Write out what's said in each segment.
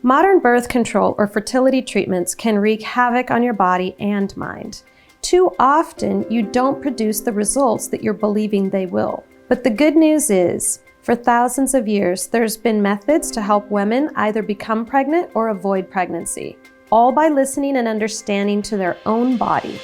Modern birth control or fertility treatments can wreak havoc on your body and mind. Too often, you don't produce the results that you're believing they will. But the good news is, for thousands of years, there's been methods to help women either become pregnant or avoid pregnancy, all by listening and understanding to their own body.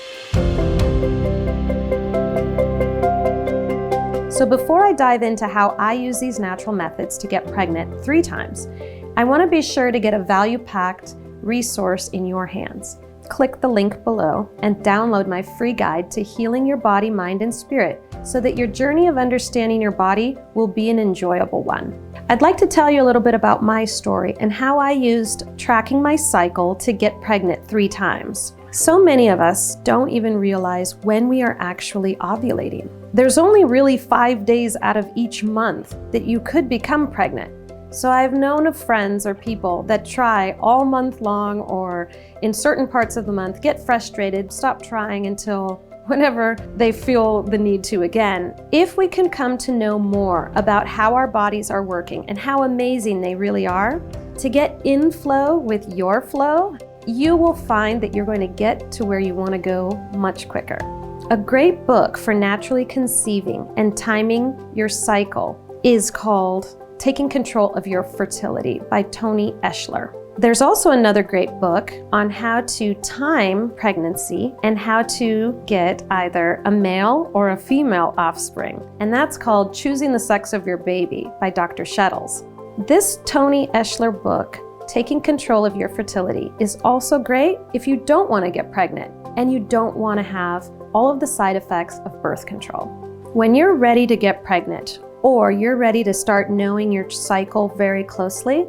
So before I dive into how I use these natural methods to get pregnant 3 times, I want to be sure to get a value-packed resource in your hands. Click the link below and download my free guide to healing your body, mind, and spirit so that your journey of understanding your body will be an enjoyable one. I'd like to tell you a little bit about my story and how I used tracking my cycle to get pregnant 3 times. So many of us don't even realize when we are actually ovulating. There's only really 5 days out of each month that you could become pregnant. So I've known of friends or people that try all month long or in certain parts of the month, get frustrated, stop trying until whenever they feel the need to again. If we can come to know more about how our bodies are working and how amazing they really are, to get in flow with your flow, you will find that you're going to get to where you want to go much quicker. A great book for naturally conceiving and timing your cycle is called Taking Control of Your Fertility by Tony Eschler. There's also another great book on how to time pregnancy and how to get either a male or a female offspring, and that's called Choosing the Sex of Your Baby by Dr. Shettles. This Tony Eschler book, Taking Control of Your Fertility, is also great if you don't want to get pregnant and you don't want to have all of the side effects of birth control. When you're ready to get pregnant, or you're ready to start knowing your cycle very closely,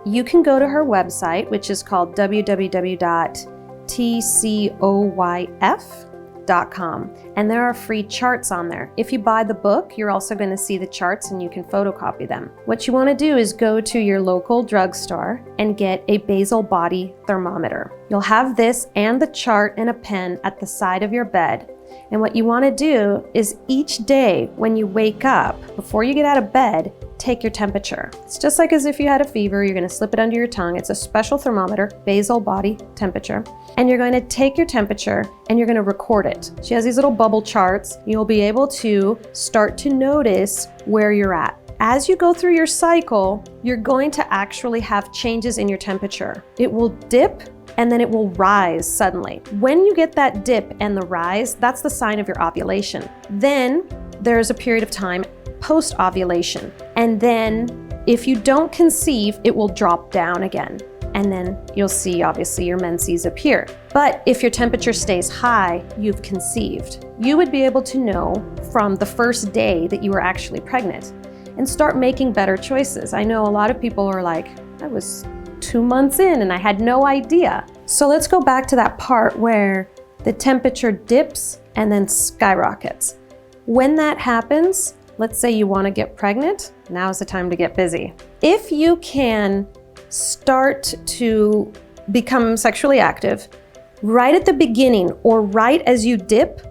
you can go to her website, which is called www.tcoyf.com, and there are free charts on there. If you buy the book, you're also going to see the charts and you can photocopy them. What you want to do is go to your local drugstore and get a basal body thermometer. You'll have this and the chart and a pen at the side of your bed. And what you want to do is each day when you wake up, before you get out of bed, take your temperature. It's just like as if you had a fever, you're going to slip it under your tongue. It's a special thermometer, basal body temperature. And you're going to take your temperature and you're going to record it. She has these little bubble charts. You'll be able to start to notice where you're at. As you go through your cycle, you're going to actually have changes in your temperature. It will dip and then it will rise suddenly. When you get that dip and the rise, that's the sign of your ovulation. Then there's a period of time post-ovulation. And then if you don't conceive, it will drop down again. And then you'll see, obviously, your menses appear. But if your temperature stays high, you've conceived. You would be able to know from the first day that you were actually pregnant and start making better choices. I know a lot of people are like, I was 2 months in and I had no idea. So let's go back to that part where the temperature dips and then skyrockets. When that happens, let's say you want to get pregnant, now's the time to get busy. If you can start to become sexually active right at the beginning or right as you dip,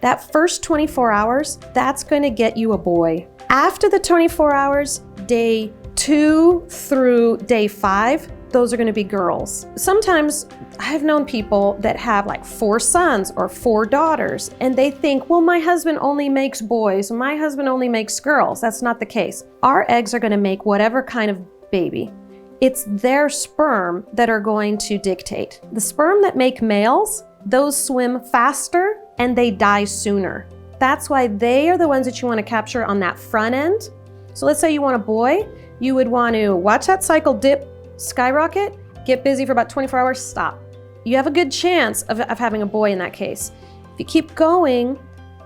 that first 24 hours, that's going to get you a boy. After the 24 hours, day 2 through day 5, those are going to be girls. Sometimes I've known people that have like 4 sons or 4 daughters, and they think, well, my husband only makes boys, my husband only makes girls. That's not the case. Our eggs are going to make whatever kind of baby. It's their sperm that are going to dictate. The sperm that make males, those swim faster and they die sooner. That's why they are the ones that you want to capture on that front end. So let's say you want a boy, you would want to watch that cycle dip, skyrocket, get busy for about 24 hours, stop. You have a good chance of having a boy in that case. If you keep going,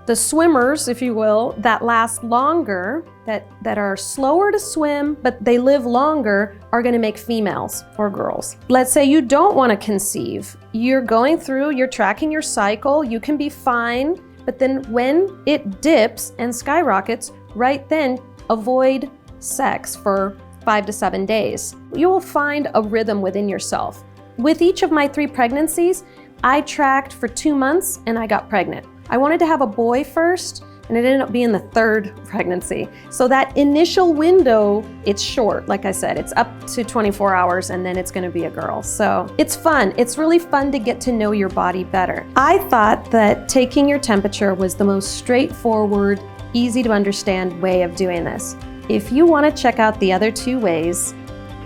the swimmers, if you will, that last longer, that are slower to swim, but they live longer, are going to make females or girls. Let's say you don't want to conceive. You're going through, you're tracking your cycle, you can be fine, but then when it dips and skyrockets, right then, avoid sex for 5 to 7 days. You will find a rhythm within yourself. With each of my 3 pregnancies, I tracked for 2 months and I got pregnant. I wanted to have a boy first and it ended up being the 3rd pregnancy. So that initial window, it's short. Like I said, it's up to 24 hours and then it's gonna be a girl. So it's fun. It's really fun to get to know your body better. I thought that taking your temperature was the most straightforward, easy to understand way of doing this. If you wanna check out the other 2 ways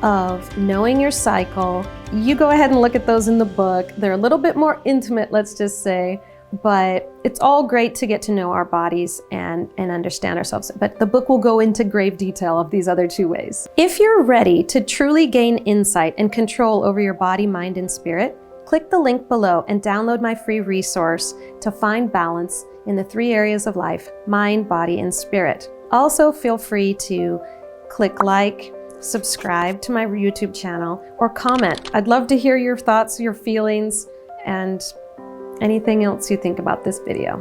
of knowing your cycle, you go ahead and look at those in the book. They're a little bit more intimate, let's just say, but it's all great to get to know our bodies and understand ourselves. But the book will go into grave detail of these other 2 ways. If you're ready to truly gain insight and control over your body, mind, and spirit, click the link below and download my free resource to find balance in the 3 areas of life: mind, body, and spirit. Also, feel free to click like, subscribe to my YouTube channel, or comment. I'd love to hear your thoughts, your feelings, and anything else you think about this video.